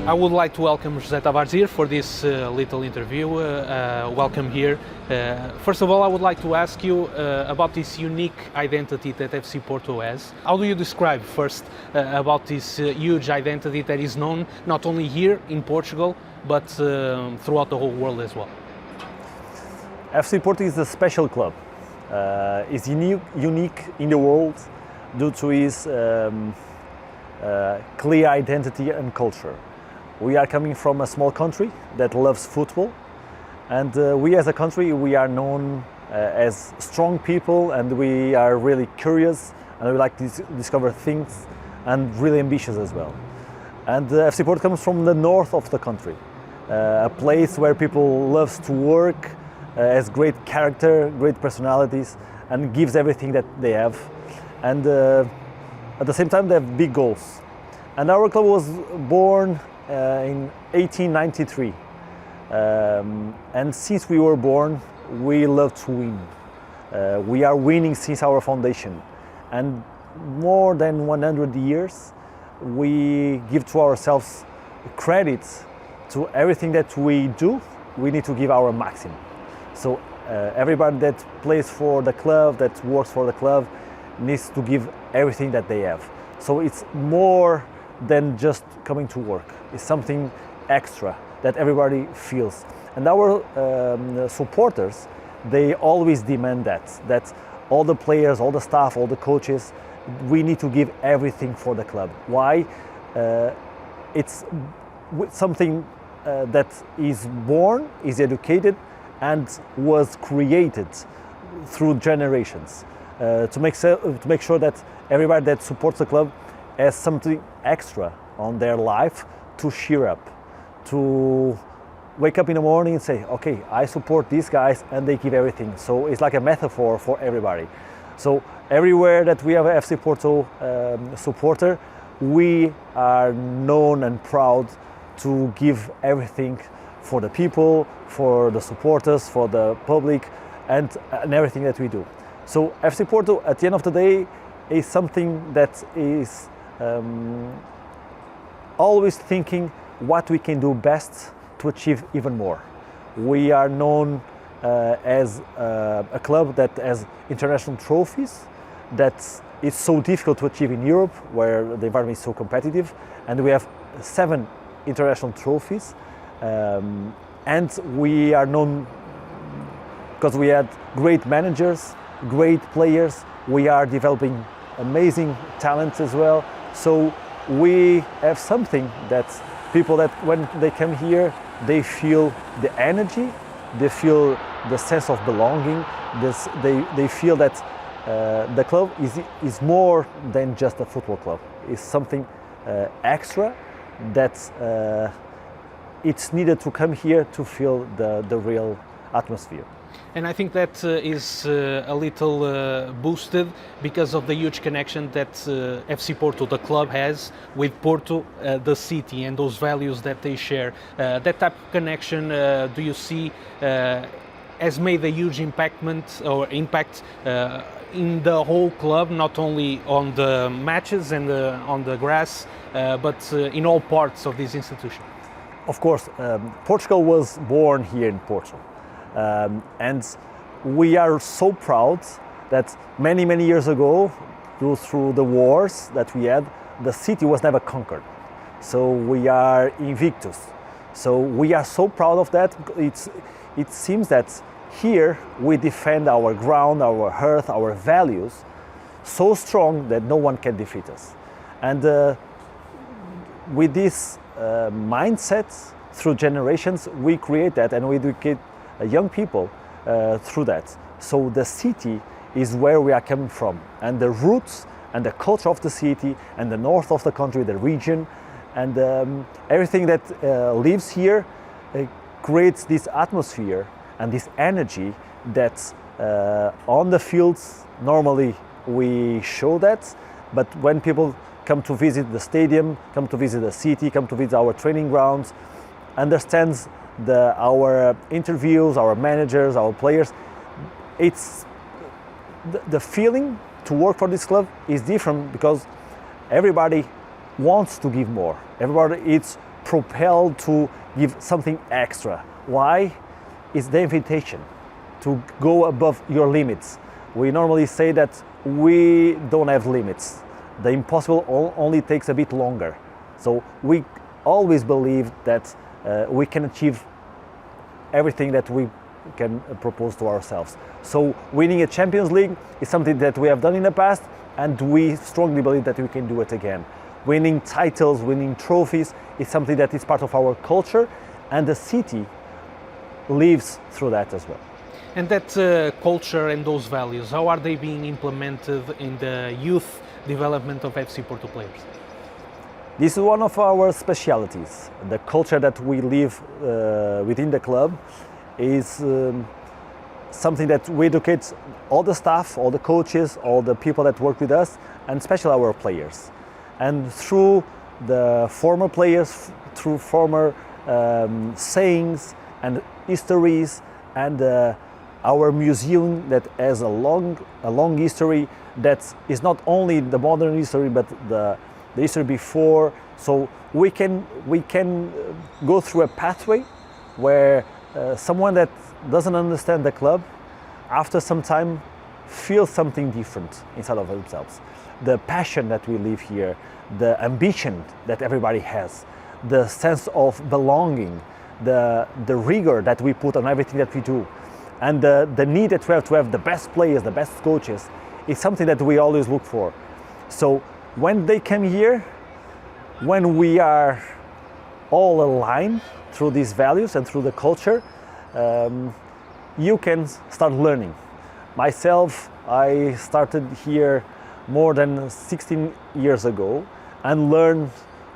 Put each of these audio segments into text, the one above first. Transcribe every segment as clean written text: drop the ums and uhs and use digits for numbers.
I would like to welcome José Tavares here for this little interview. Welcome here. First of all, I would like to ask you about this unique identity that FC Porto has. How do you describe first about this huge identity that is known not only here in Portugal, but throughout the whole world as well? FC Porto is a special club. It's unique in the world due to its clear identity and culture. We are coming from a small country that loves football, and we as a country, we are known as strong people, and we are really curious, and we like to discover things, and really ambitious as well. And FC Porto comes from the north of the country, a place where people loves to work, has great character, great personalities, and gives everything that they have. And at the same time, they have big goals. And our club was born in 1893. And since we were born, we love to win. We are winning since our foundation. And more than 100 years, we give to ourselves credit to everything that we do. We need to give our maximum. So everybody that plays for the club, that works for the club, needs to give everything that they have. So it's more than just coming to work. It's something extra that everybody feels. And our supporters, they always demand that all the players, all the staff, all the coaches, we need to give everything for the club. Why? It's something that is born, is educated, and was created through generations to make sure that everybody that supports the club has something extra on their life to cheer up, to wake up in the morning and say, okay, I support these guys, and they give everything. So it's like a metaphor for everybody. So everywhere that we have an FC Porto supporter, we are known and proud to give everything for the people, for the supporters, for the public, and everything that we do. So FC Porto, at the end of the day, is something that is always thinking what we can do best to achieve even more. We are known as a club that has international trophies that is so difficult to achieve in Europe, where the environment is so competitive, and we have 7 international trophies. And we are known because we had great managers, great players. We are developing amazing talents as well. So we have something that people that when they come here, they feel the energy, they feel the sense of belonging. They feel that the club is more than just a football club. It's something extra that it's needed to come here to feel the real atmosphere. And I think that is a little boosted because of the huge connection that FC Porto, the club, has with Porto, the city, and those values that they share. That type of connection, do you see, has made a huge impact in the whole club, not only on the matches and on the grass, but in all parts of this institution? Of course, Portugal was born here in Porto. And we are so proud that many years ago, through the wars that we had, the city was never conquered. So we are invictus. So we are so proud of that. It seems that here we defend our ground, our earth, our values so strong that no one can defeat us. And with this mindset, through generations, we create that, and we educate young people through that. So the city is where we are coming from, and the roots and the culture of the city and the north of the country, the region, and everything that lives here creates this atmosphere and this energy that on the fields normally we show that, but when people come to visit the stadium, come to visit the city, come to visit our training grounds, understands our interviews, our managers, our players, it's the feeling to work for this club is different because everybody wants to give more. Everybody is propelled to give something extra. Why? It's the invitation to go above your limits. We normally say that we don't have limits. The impossible only takes a bit longer. So we always believe that we can achieve everything that we can propose to ourselves. So winning a Champions League is something that we have done in the past, and we strongly believe that we can do it again. Winning titles, winning trophies is something that is part of our culture, and the city lives through that as well. And that culture and those values, how are they being implemented in the youth development of FC Porto players? This is one of our specialities. The culture that we live within the club is something that we educate all the staff, all the coaches, all the people that work with us, and especially our players. And through the former players, through former sayings and histories, and our museum that has a long history that is not only the modern history but the history before. So we can go through a pathway where someone that doesn't understand the club, after some time, feels something different inside of themselves. The passion that we live here, the ambition that everybody has, the sense of belonging, the rigor that we put on everything that we do, and the need that we have to have the best players, the best coaches, is something that we always look for. So when they come here, when we are all aligned through these values and through the culture, you can start learning. Myself, I started here more than 16 years ago and learned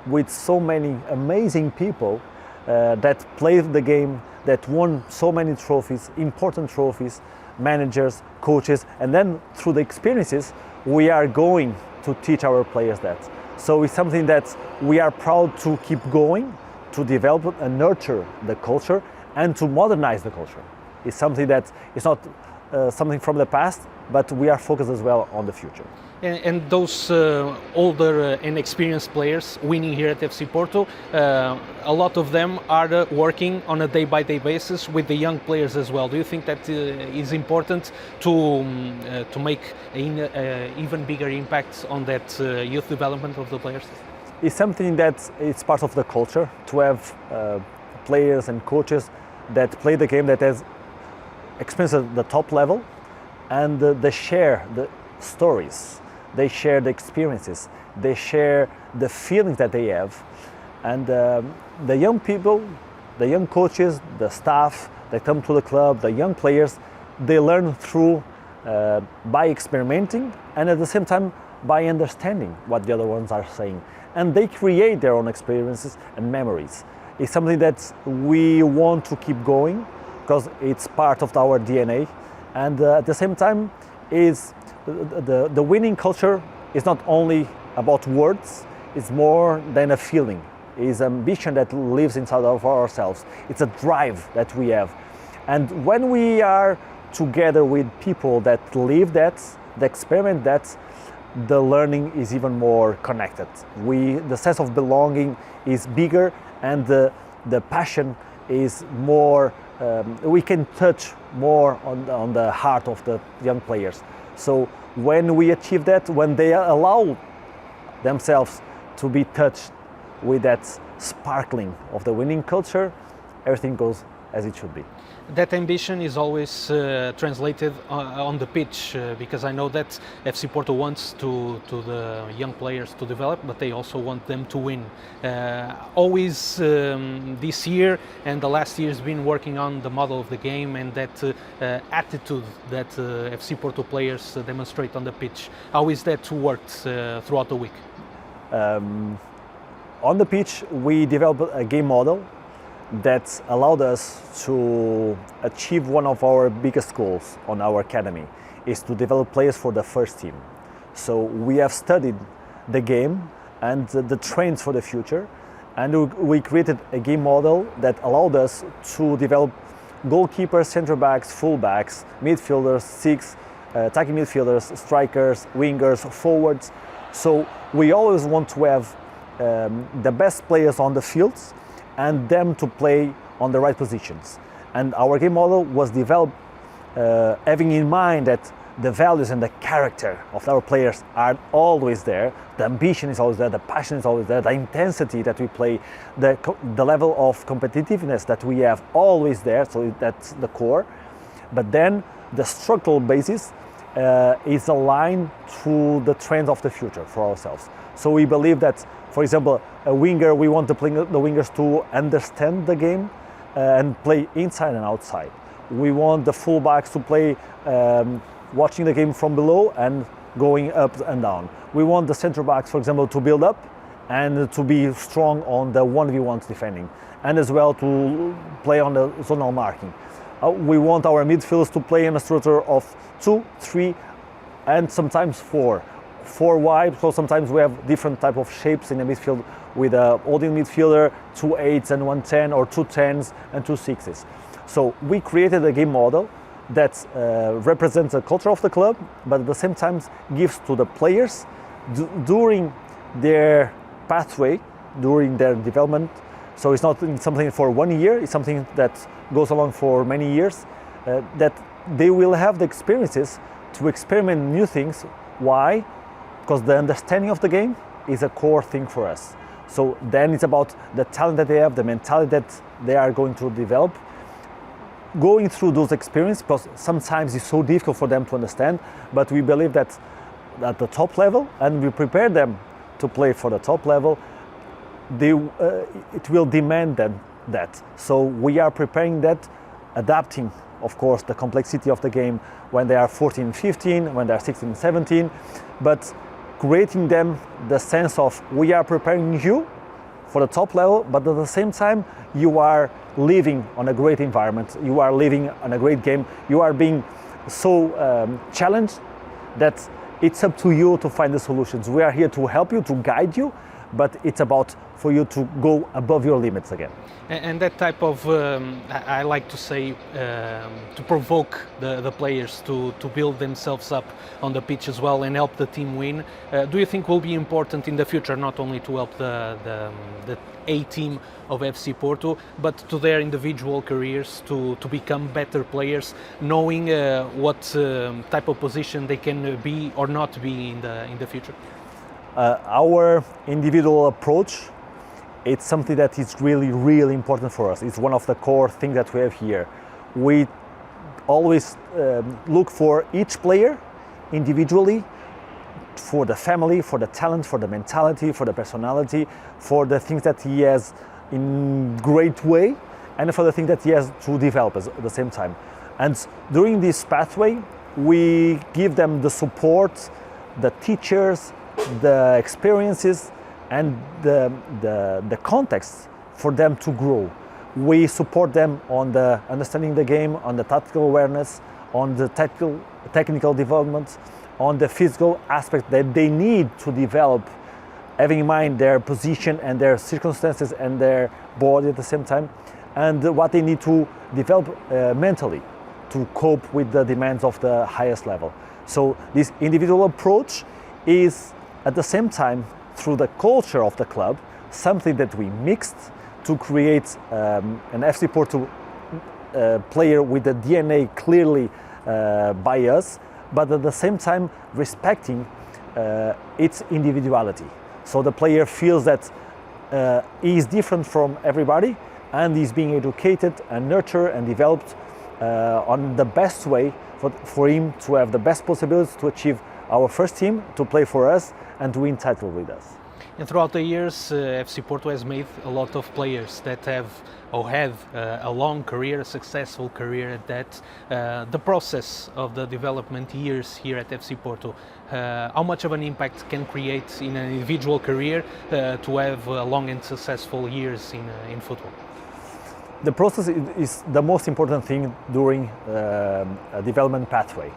with so many amazing people that played the game, that won so many trophies, important trophies, managers, coaches, and then through the experiences, we are going to teach our players that. So it's something that we are proud to keep going, to develop and nurture the culture and to modernize the culture. It's something that is not something from the past, but we are focused as well on the future. And those older and experienced players winning here at FC Porto, a lot of them are working on a day-by-day basis with the young players as well. Do you think that is important to make an even bigger impact on that youth development of the players? It's something that is part of the culture, to have players and coaches that play the game, that has experience at the top level, and they share the stories, they share the experiences, they share the feelings that they have. And the young people, the young coaches, the staff that come to the club, the young players, they learn through by experimenting, and at the same time by understanding what the other ones are saying, and they create their own experiences and memories. It's something that we want to keep going because it's part of our DNA, and at the same time is the winning culture is not only about words, it's more than a feeling. It's ambition that lives inside of ourselves. It's a drive that we have. And when we are together with people that live that, that experiment that, the learning is even more connected. The sense of belonging is bigger, and the passion is more, we can touch more on the heart of the young players. So when we achieve that, when they allow themselves to be touched with that sparkling of the winning culture, everything goes as it should be. That ambition is always translated on the pitch, because I know that FC Porto wants to the young players to develop, but they also want them to win. Always this year and the last year has been working on the model of the game and that attitude that FC Porto players demonstrate on the pitch. How is that worked throughout the week? On the pitch, we developed a game model that allowed us to achieve one of our biggest goals on our academy, is to develop players for the first team. So we have studied the game and the trends for the future, and we created a game model that allowed us to develop goalkeepers, center backs, full backs, midfielders, six, attacking midfielders, strikers, wingers, forwards. So we always want to have the best players on the fields and them to play on the right positions. And our game model was developed having in mind that the values and the character of our players are always there. The ambition is always there, the passion is always there, the intensity that we play, the level of competitiveness that we have always there, so that's the core. But then the structural basis is aligned to the trends of the future for ourselves. So we believe that, for example, a winger, we want the wingers to understand the game and play inside and outside. We want the fullbacks to play watching the game from below and going up and down. We want the center backs, for example, to build up and to be strong on the 1v1 defending, and as well to play on the zonal marking. We want our midfielders to play in a structure of 2, 3, and sometimes 4 wide. So sometimes we have different type of shapes in the midfield with a holding midfielder, 2 8s and 1 10, or 2 10s and 2 6s. So we created a game model that represents the culture of the club, but at the same time gives to the players during their pathway, during their development. So it's not something for 1 year, it's something that goes along for many years, that they will have the experiences to experiment new things. Why? Because the understanding of the game is a core thing for us. So then it's about the talent that they have, the mentality that they are going to develop, going through those experiences, because sometimes it's so difficult for them to understand, but we believe that at the top level, and we prepare them to play for the top level, it will demand them that. So we are preparing that, adapting, of course, the complexity of the game when they are 14, 15, when they are 16, 17, but creating them the sense of we are preparing you for the top level, but at the same time you are living on a great environment, you are living on a great game, you are being so challenged that it's up to you to find the solutions. We are here to help you, to guide you, but it's about for you to go above your limits again. And that type of, I like to say, to provoke the players to build themselves up on the pitch as well and help the team win, do you think will be important in the future, not only to help the A team of FC Porto, but to their individual careers to become better players, knowing what type of position they can be or not be in the future? Our individual approach, it's something that is really, really important for us. It's one of the core things that we have here. We always look for each player individually, for the family, for the talent, for the mentality, for the personality, for the things that he has in great way, and for the things that he has to develop at the same time. And during this pathway, we give them the support, the teachers, the experiences, and the context for them to grow. We support them on the understanding the game, on the tactical awareness, on the technical development, on the physical aspect that they need to develop, having in mind their position and their circumstances and their body at the same time, and what they need to develop mentally to cope with the demands of the highest level. So this individual approach is at the same time, through the culture of the club, something that we mixed to create an FC Porto player with the DNA clearly by us, but at the same time respecting its individuality. So the player feels that he is different from everybody and is being educated and nurtured and developed on the best way for him to have the best possibilities to achieve our first team, to play for us and to win title with us. And throughout the years, FC Porto has made a lot of players that have or had a long career, a successful career at that. The process of the development years here at FC Porto, how much of an impact can create in an individual career to have long and successful years in football? The process is the most important thing during a development pathway.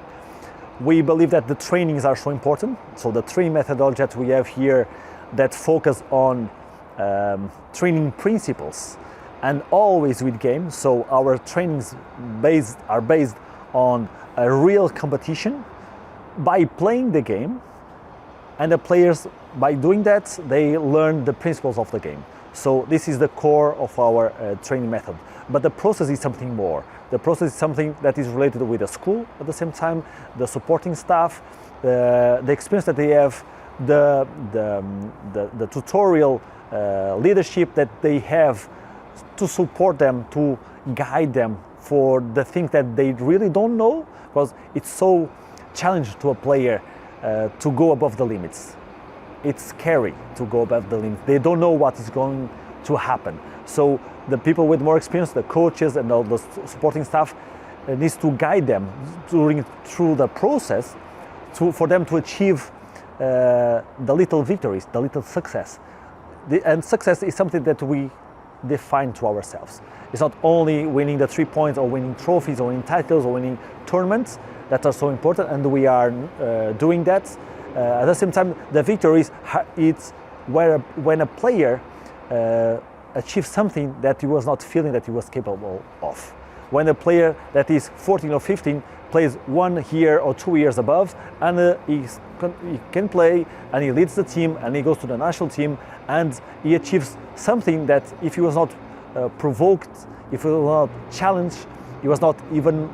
We believe that the trainings are so important. So the training methodology that we have here that focus on training principles and always with games. So our trainings are based on a real competition by playing the game, and the players by doing that, they learn the principles of the game. So this is the core of our training method. But the process is something more. The process is something that is related with the school at the same time, the supporting staff, the experience that they have, the tutorial leadership that they have to support them, to guide them for the things that they really don't know, because it's so challenging to a player to go above the limits. It's scary to go above the limits. They don't know what is going to happen. So the people with more experience, the coaches and all the supporting staff, needs to guide them through the process for them to achieve the little victories, the little success. And success is something that we define to ourselves. It's not only winning the 3 points or winning trophies or winning titles or winning tournaments that are so important, and we are doing that. At the same time, the victory it's when a player achieves something that he was not feeling that he was capable of. When a player that is 14 or 15 plays 1 year or 2 years above, and he can play, and he leads the team, and he goes to the national team, and he achieves something that if he was not provoked, if he was not challenged, he was not even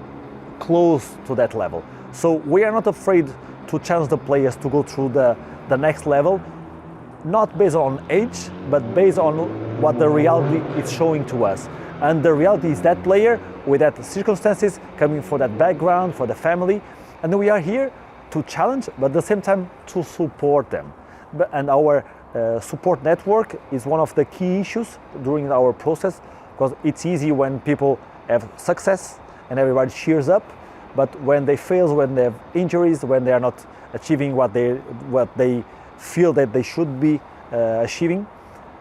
close to that level. So we are not afraid to challenge the players to go through the next level, not based on age, but based on what the reality is showing to us. And the reality is that player with that circumstances, coming for that background, for the family, and we are here to challenge, but at the same time to support them. And our support network is one of the key issues during our process, because it's easy when people have success and everybody cheers up, but when they fail, when they have injuries, when they are not achieving what they feel that they should be achieving,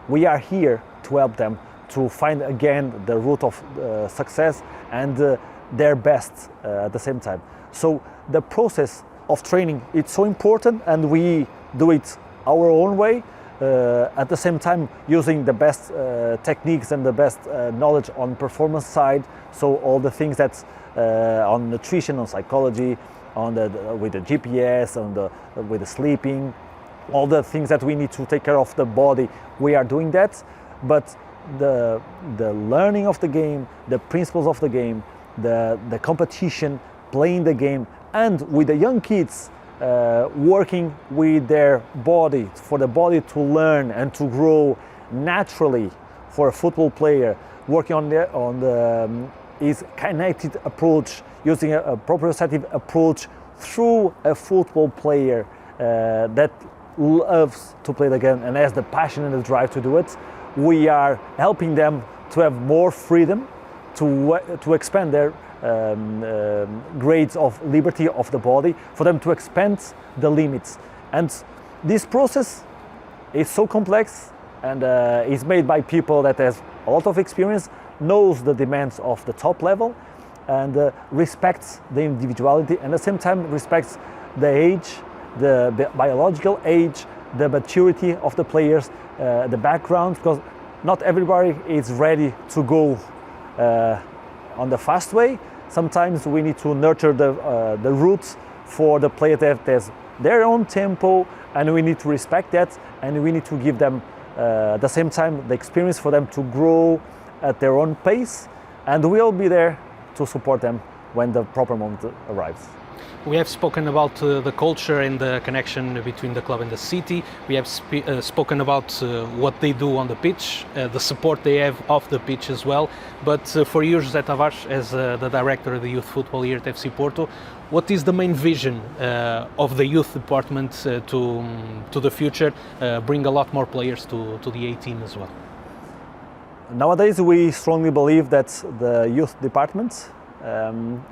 we are here to help them to find again the route of success and their best at the same time. So the process of training, it's so important, and we do it our own way, at the same time using the best techniques and the best knowledge on performance side. So all the things that's on nutrition, on psychology, with the GPS, with the sleeping, all the things that we need to take care of the body, we are doing that. But the learning of the game, the principles of the game, the competition, playing the game, and with the young kids working with their body, for the body to learn and to grow naturally for a football player, working on his kinetic approach, using a proprioceptive approach through a football player that loves to play the game and has the passion and the drive to do it. We are helping them to have more freedom to expand their grades of liberty of the body, for them to expand the limits. And this process is so complex and is made by people that has a lot of experience, knows the demands of the top level, and respects the individuality, and at the same time respects the age, the biological age, the maturity of the players, the background, because not everybody is ready to go on the fast way. Sometimes we need to nurture the roots for the player that has their own tempo, and we need to respect that, and we need to give them at the same time the experience for them to grow at their own pace, and we'll be there to support them when the proper moment arrives. We have spoken about the culture and the connection between the club and the city. We have spoken about what they do on the pitch, the support they have off the pitch as well. But for you, José Tavares, as the director of the youth football here at FC Porto, what is the main vision of the youth department to the future, bring a lot more players to the A team as well? Nowadays, we strongly believe that the youth department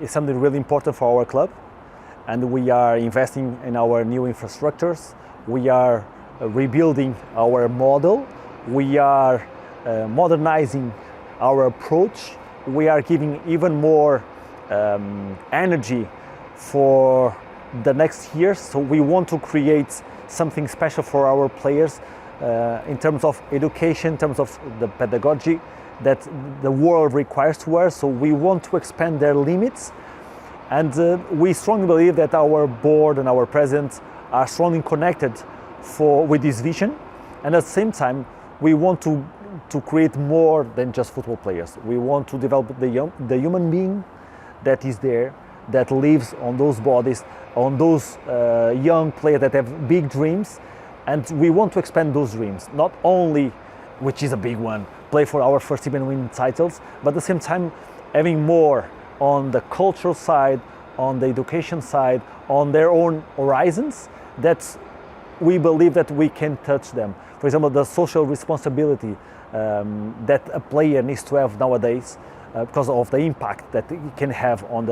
is something really important for our club. And we are investing in our new infrastructures. We are rebuilding our model. We are modernizing our approach. We are giving even more energy for the next years. So we want to create something special for our players in terms of education, in terms of the pedagogy that the world requires to us. So we want to expand their limits. And we strongly believe that our board and our presidents are strongly connected with this vision, and at the same time we want to create more than just football players. We want to develop the human being that is there, that lives on those bodies, on those young players that have big dreams, and we want to expand those dreams, not only, which is a big one, play for our first team and win titles, but at the same time having more on the cultural side, on the education side, on their own horizons, that we believe that we can touch them. For example, the social responsibility that a player needs to have nowadays because of the impact that it can have on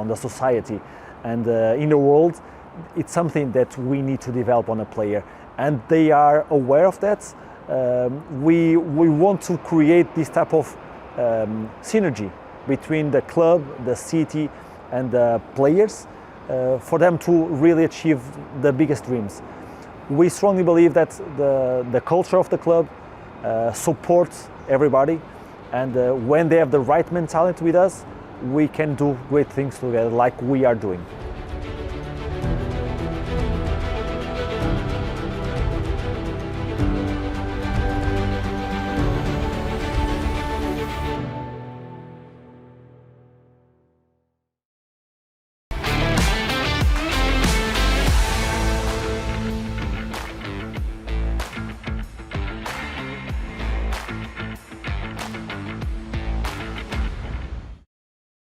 the society and in the world, it's something that we need to develop on a player, and they are aware of that. We want to create this type of synergy between the club, the city, and the players for them to really achieve the biggest dreams. We strongly believe that the culture of the club supports everybody, and when they have the right mentality with us, we can do great things together like we are doing.